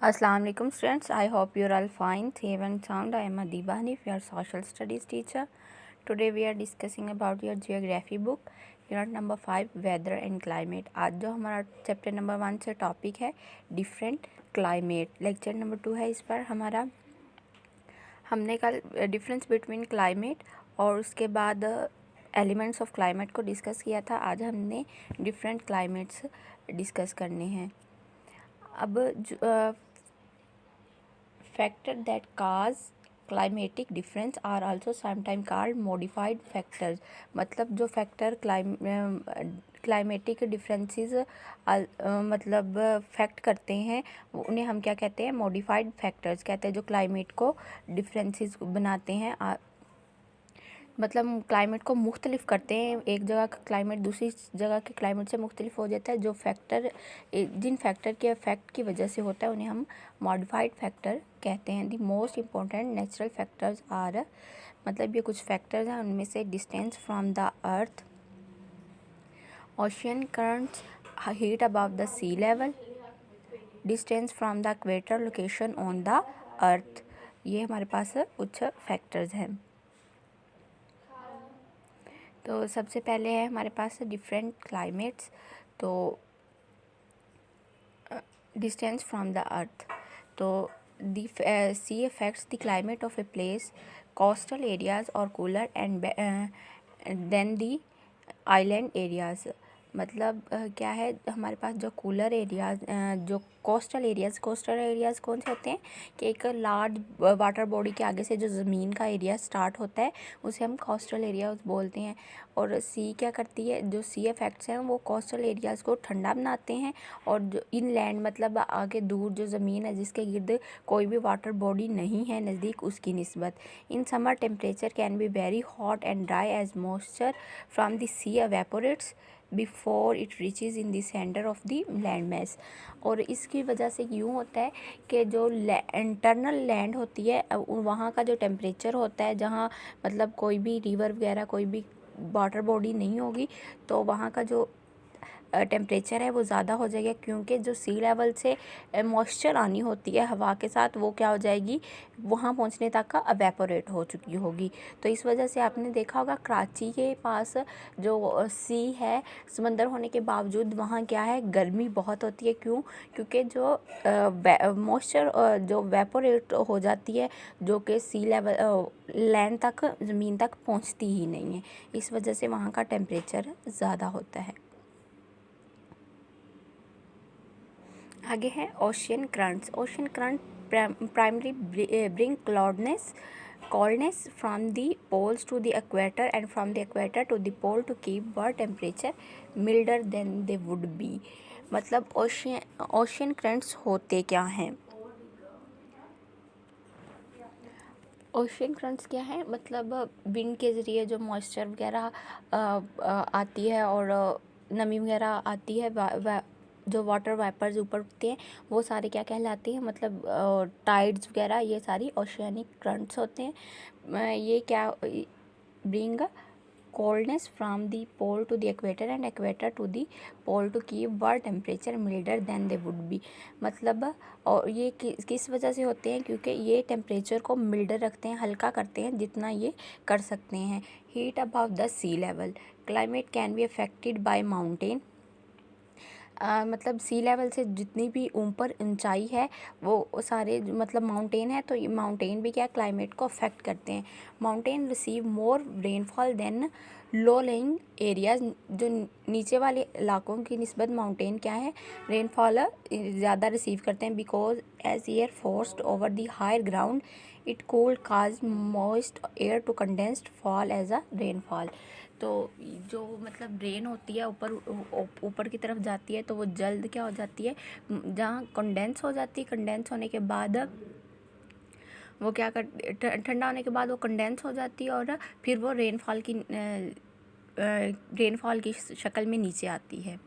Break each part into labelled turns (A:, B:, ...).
A: Assalamu alaikum students. I hope you are all fine, safe and sound. I am Adiba Hanif, your social studies teacher. Today we are discussing about your geography book, unit number 5, weather and climate. आज जो हमारा chapter number 1 से topic है different climate, lecture number 2 है। इस पर हमारा हमने कल डिफरेंस बिटवीन क्लाइमेट और उसके बाद एलिमेंट्स ऑफ क्लाइमेट को डिस्कस किया था। आज हमने डिफरेंट क्लाइमेट्स डिस्कस करने हैं। अब factor that cause climatic difference are also sometimes called modified factors। मतलब जो फैक्टर क्लाइमेटिक डिफरेंसेस मतलब फैक्ट करते हैं उन्हें हम क्या कहते हैं, मॉडिफाइड फैक्टर्स कहते हैं, जो क्लाइमेट को डिफरेंसेस बनाते हैं। मतलब क्लाइमेट को मुख्तलिफ करते हैं। एक जगह का क्लाइमेट दूसरी जगह के क्लाइमेट से मुख्तलिफ हो जाता है। जो फैक्टर जिन फैक्टर के इफेक्ट की वजह से होता है उन्हें हम मॉडिफाइड फैक्टर कहते हैं। The most important natural factors are, मतलब ये कुछ फैक्टर्स हैं, उनमें से distance from the earth, ocean currents, heat above the sea level, distance from the equator, location on the earth. ये हमारे पास कुछ फैक्टर्स हैं। तो सबसे पहले है हमारे पास डिफरेंट क्लाइमेट्स। तो डिस्टेंस फ्रॉम द अर्थ, तो the sea affects the climate of a place, coastal areas और cooler and then the island areas. मतलब क्या है, हमारे पास जो कूलर एरियाज, जो कोस्टल एरियाज़ कौन से होते हैं कि एक लार्ज वाटर बॉडी के आगे से जो ज़मीन का एरिया स्टार्ट होता है उसे हम कोस्टल एरियाज बोलते हैं। और सी क्या करती है, जो सी इफेक्ट्स हैं वो कोस्टल एरियाज़ को ठंडा बनाते हैं। और जो इनलैंड मतलब आगे दूर जो ज़मीन है जिसके गिर्द कोई भी वाटर बॉडी नहीं है नज़दीक, उसकी निस्बत। In summer temperature can be very hot and dry as moisture from the sea evaporates before it reaches in the centre of the land mass. और इसकी वजह से यूँ होता है कि जो इंटरनल लैंड होती है वहाँ का जो टेम्परेचर होता है, जहाँ मतलब कोई भी रिवर वगैरह कोई भी वाटर बॉडी नहीं होगी, तो वहाँ का जो टेम्परेचर है वो ज़्यादा हो जाएगा, क्योंकि जो सी लेवल से मॉइस्चर आनी होती है हवा के साथ वो क्या हो जाएगी, वहाँ पहुँचने तक का अवेपोरेट हो चुकी होगी। तो इस वजह से आपने देखा होगा कराची के पास जो सी है, समंदर होने के बावजूद वहाँ क्या है, गर्मी बहुत होती है। क्यों? क्योंकि जो मॉइस्चर जो वेपोरेट हो जाती है, जो कि सी लेवल लैंड तक ज़मीन तक पहुँचती ही नहीं है। इस वजह से वहाँ का टेम्परेचर ज़्यादा होता है। आगे है ocean currents. Ocean current primary bring coldness from the poles to the equator and from the equator to the pole to keep world temperature milder than they would be। मतलब ओशियन करंट्स होते क्या हैं? Ocean currents क्या है, मतलब wind के ज़रिए जो मॉइस्चर वगैरह आती है और नमी वगैरह आती है, जो वाटर वाइपर्स ऊपर उठते हैं वो सारे क्या कहलाते हैं, मतलब टाइड्स वगैरह, ये सारी ओशियनिक करंट्स होते हैं। ये क्या bring coldness from the pole to the equator and equator to the pole to keep world temperature milder than they would be। मतलब और ये किस वजह से होते हैं, क्योंकि ये टेम्परेचर को मिल्डर रखते हैं, हल्का करते हैं जितना ये कर सकते हैं। Heat above the sea level, climate can be affected by mountain. मतलब सी लेवल से जितनी भी ऊपर ऊंचाई है वो सारे मतलब माउंटेन है, तो ये माउंटेन भी क्या क्लाइमेट को अफेक्ट करते हैं। Mountain receive more rainfall than low lying areas. जो नीचे वाले इलाकों की निस्बत माउंटेन क्या है, रेनफॉल ज़्यादा रिसीव करते हैं। Because as air forced over the higher ground it cold cause moist air to condensed fall as a rainfall. तो जो मतलब रेन होती है ऊपर की तरफ जाती है, तो वो जल्द क्या हो जाती है, जहाँ कंडेंस हो जाती है, कंडेंस होने के बाद वो क्या कर ठंडा होने के बाद वो कंडेंस हो जाती है और फिर वो रेनफॉल की शक्ल में नीचे आती है।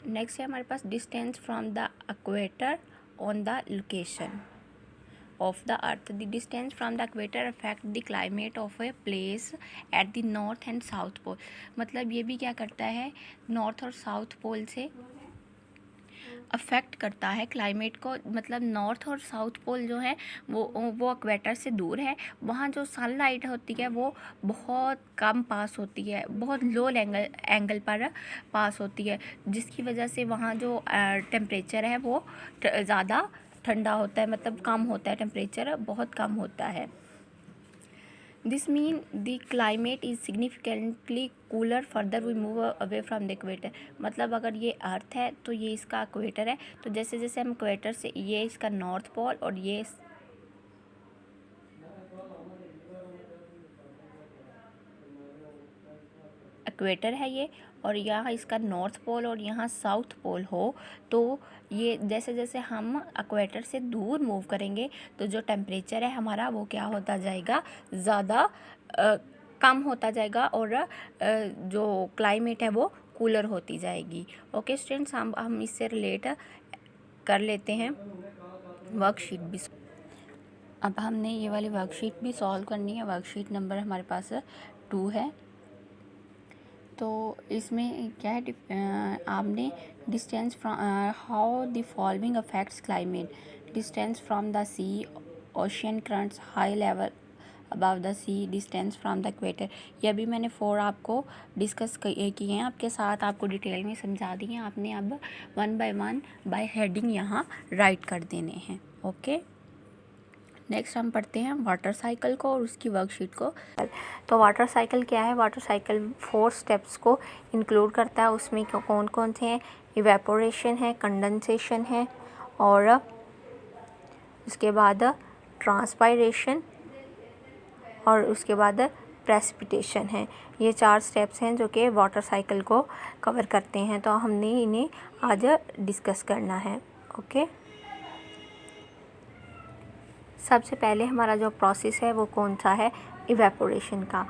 A: नेक्स्ट है हमारे पास distance from the equator on the location of the earth। the distance from the equator affect the climate of a place at the north and south pole। मतलब ये भी क्या करता है, नॉर्थ और साउथ पोल से अफेक्ट करता है क्लाइमेट को, मतलब नॉर्थ और साउथ पोल जो है वो इक्वेटर से दूर है, वहाँ जो सनलाइट होती है वो बहुत कम पास होती है, बहुत लो एंगल पर पास होती है, जिसकी वजह से वहाँ जो टेम्परेचर है वो ज़्यादा ठंडा होता है, मतलब कम होता है, टेम्परेचर बहुत कम होता है। This mean the climate is significantly cooler further we move away from the equator. मतलब अगर ये अर्थ है तो ये इसका इक्वेटर है, तो जैसे जैसे हम इक्वेटर से, ये इसका नॉर्थ पोल और ये इक्वेटर है ये, और यहाँ इसका नॉर्थ पोल और यहाँ साउथ पोल हो, तो ये जैसे जैसे हम इक्वेटर से दूर मूव करेंगे तो जो टेम्परेचर है हमारा वो क्या होता जाएगा, ज़्यादा कम होता जाएगा, और जो क्लाइमेट है वो कूलर होती जाएगी। ओके स्टूडेंट्स, हम इससे रिलेट कर लेते हैं वर्कशीट भी। अब हमने ये वाली वर्कशीट भी सॉल्व करनी है। वर्कशीट नंबर हमारे पास 2 है। तो इसमें क्या है, आपने distance from how the following affects climate, distance from the sea, ocean currents, high level above the sea, distance from the equator. ये अभी मैंने 4 आपको डिस्कस किए हैं आपके साथ, आपको डिटेल में समझा दिए हैं। आपने अब 1 बाय 1 बाय हेडिंग यहाँ राइट कर देने हैं। ओके, नेक्स्ट हम पढ़ते हैं वाटर साइकिल को और उसकी वर्कशीट को। तो वाटर साइकिल क्या है? वाटर साइकिल 4 स्टेप्स को इंक्लूड करता है। उसमें कौन कौन से हैं? इवेपोरेशन है, कंडेंसेशन है, और उसके बाद ट्रांसपायरेशन, और उसके बाद प्रेसिपिटेशन है। ये 4 स्टेप्स हैं जो कि वाटर साइकिल को कवर करते हैं, तो हमने इन्हें आज डिस्कस करना है। ओके, सबसे पहले हमारा जो प्रोसेस है वो कौन सा है? इवेपोरेशन का।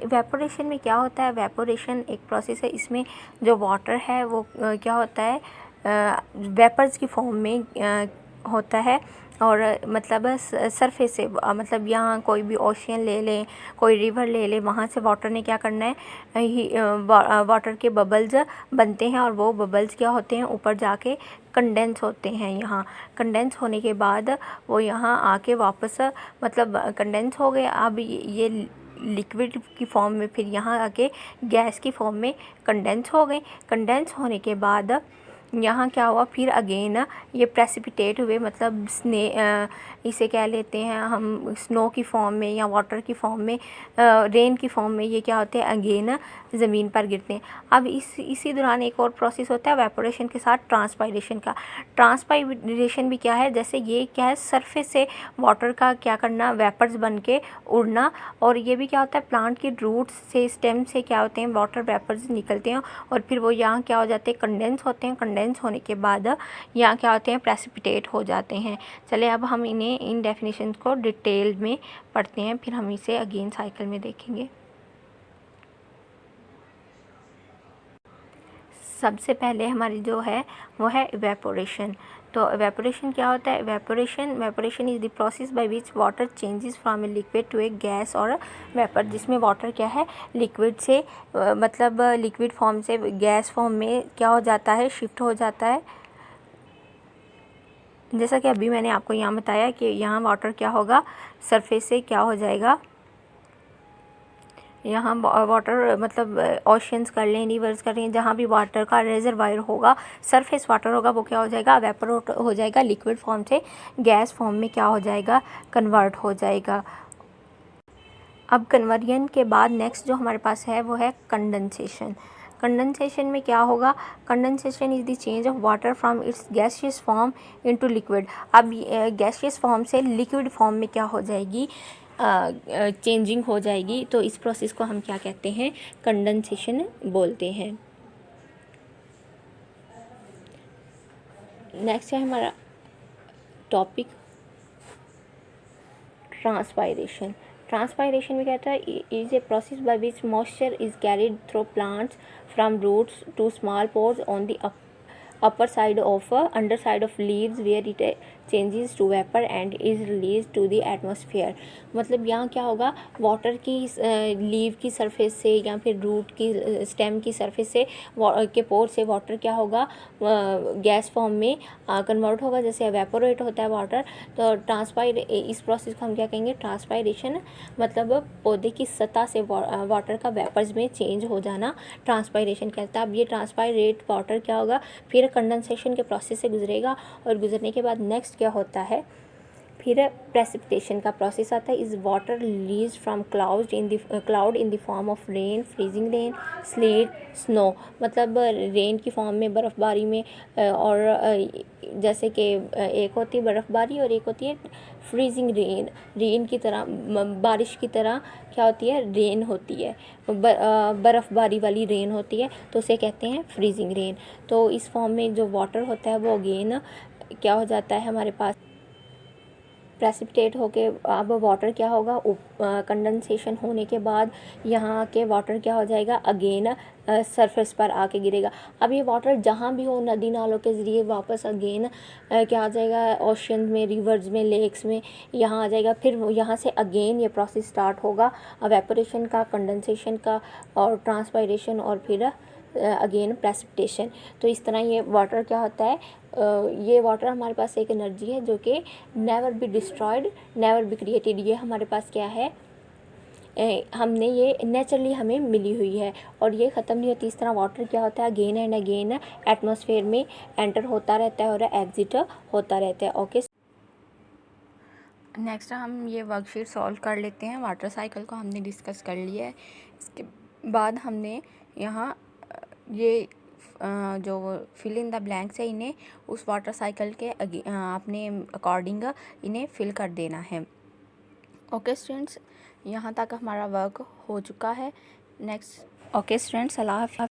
A: इवेपोरेशन में क्या होता है? इवेपोरेशन एक प्रोसेस है, इसमें जो वाटर है वो क्या होता है, वेपर्स की फॉर्म में होता है, और मतलब सरफेस से, मतलब यहाँ कोई भी ओशियन ले लें, कोई रिवर ले लें, वहाँ से वाटर ने क्या करना है, वाटर के बबल्स बनते हैं, और वो बबल्स क्या होते हैं, ऊपर जाके कंडेंस होते हैं। यहाँ कंडेंस होने के बाद वो यहाँ आके वापस, मतलब कंडेंस हो गए, अब ये लिक्विड की फॉर्म में, फिर यहाँ आके गैस की फॉर्म में कंडेंस हो गए। कंडेंस होने के बाद यहाँ क्या हुआ, फिर अगेन ये प्रेसिपिटेट हुए, मतलब इसे कह लेते हैं हम स्नो की फॉर्म में या वाटर की फॉर्म में, रेन की फॉर्म में, ये क्या होते हैं, अगेन ज़मीन पर गिरते हैं। अब इसी दौरान एक और प्रोसेस होता है वेपोरेशन के साथ, ट्रांसपायरेशन का। ट्रांसपायरेशन भी क्या है, जैसे ये क्या है, सरफेस से वाटर का क्या करना, वेपर्स बन के उड़ना, और ये भी क्या होता है, प्लांट की रूट्स से, स्टेम से क्या होते हैं, वाटर वेपर्स निकलते हैं, और फिर वो यहाँ क्या हो जाते हैं, कंडेंस होते हैं। कंडेंस होने के बाद यहाँ क्या होते हैं, प्रेसिपिटेट हो जाते हैं। चले अब हम इन्हें, इन डेफिनेशंस को डिटेल में पढ़ते हैं, फिर हम इसे अगेन साइकिल में देखेंगे। सबसे पहले हमारी जो है वो है इवेपोरेशन। तो इवेपोरेशन क्या होता है? Evaporation is the process by which water changes from a liquid to a gas और वेपर, जिसमें वाटर क्या है, लिक्विड से मतलब लिक्विड फॉर्म से गैस फॉर्म में क्या हो जाता है, शिफ्ट हो जाता है। जैसा कि अभी मैंने आपको यहाँ बताया कि यहाँ वाटर क्या होगा, सरफेस से क्या हो जाएगा, यहाँ वाटर मतलब ओशियंस कर लें, रिवर्स कर लें, जहाँ भी वाटर का रिजर्वायर होगा, सरफेस वाटर होगा, वो क्या हो जाएगा, वेपोरेट हो जाएगा, लिक्विड फॉर्म से गैस फॉर्म में क्या हो जाएगा, कन्वर्ट हो जाएगा। अब कन्वर्जन के बाद नेक्स्ट जो हमारे पास है वो है कंडेंसेशन। कंडेंसेशन में क्या होगा? Condensation is the change of water from its gaseous form into liquid. अब गैसियस फॉर्म से लिक्विड फॉर्म में क्या हो जाएगी, चेंजिंग हो जाएगी। तो इस प्रोसेस को हम क्या कहते हैं, कंडेंसेशन बोलते हैं। नेक्स्ट है हमारा टॉपिक ट्रांसपायरेशन। ट्रांसपायरेशन में कहता है is a process by which moisture is carried through plants from roots to small pores on the under side of leaves where it changes to vapour and is release to the atmosphere. मतलब यहाँ क्या होगा, water की leave की surface से या फिर root की स्टेम की सरफेस से के पोर से वाटर क्या होगा, गैस फॉर्म में कन्वर्ट होगा, जैसे एवेपोरेट होता है वाटर। तो इस प्रोसेस को हम क्या कहेंगे, ट्रांसपायरेशन। मतलब पौधे की सतह से वाटर का वेपर्स में चेंज हो जाना ट्रांसपायरेशन कहता है। अब ये ट्रांसपायरेट वाटर क्या होगा, फिर कंडेंसेशन के प्रोसेस से गुजरेगा, और गुजरने के बाद नेक्स्ट क्या होता है, फिर प्रेसिपिटेशन का प्रोसेस आता है। Is water release from cloud in the form of rain, freezing rain, slate, snow. मतलब रेन की फॉर्म में, बर्फ़बारी में, और जैसे कि एक होती है बर्फ़बारी और एक होती है फ्रीजिंग रेन। रेन की तरह, बारिश की तरह क्या होती है, रेन होती है, बर्फ़बारी वाली रेन होती है, तो उसे कहते हैं फ्रीजिंग रेन। तो इस फॉर्म में जो वाटर होता है वो अगेन क्या हो जाता है हमारे पास, प्रेसिपिटेट होके। अब वाटर क्या होगा, कंडेंसेशन होने के बाद यहाँ के वाटर क्या हो जाएगा, अगेन सरफेस पर आके गिरेगा। अब ये वाटर जहाँ भी हो, नदी नालों के ज़रिए वापस अगेन क्या आ जाएगा, ओशन में, रिवर्स में, लेक्स में, यहाँ आ जाएगा। फिर यहाँ से अगेन ये प्रोसेस स्टार्ट होगा, एवेपोरेशन का, कंडेंसेशन का, और ट्रांसपायरेशन, और फिर अगेन प्रेसिपिटेशन। तो इस तरह ये वाटर क्या होता है, ये वाटर हमारे पास एक एनर्जी है जो कि never be destroyed, never be created. ये हमारे पास क्या है, हमने ये नेचुरली हमें मिली हुई है, और ये ख़त्म नहीं होती। इस तरह वाटर क्या होता है, अगेन एंड अगेन एटमॉस्फेयर में एंटर होता रहता है और एग्जिट होता रहता है। ओके, नेक्स्ट हम ये वर्कशीट सॉल्व कर लेते हैं। वाटर साइकिल को हमने डिस्कस कर लिया है। इसके बाद हमने यहाँ ये जो फिल इन द ब्लैंक्स है, इन्हें उस वाटर साइकिल के अपने अकॉर्डिंग इन्हें फिल कर देना है। ओके स्टूडेंट्स, यहाँ तक हमारा वर्क हो चुका है। नेक्स्ट, ओके स्टूडेंट्स, अल्लाह हाफ़िज़।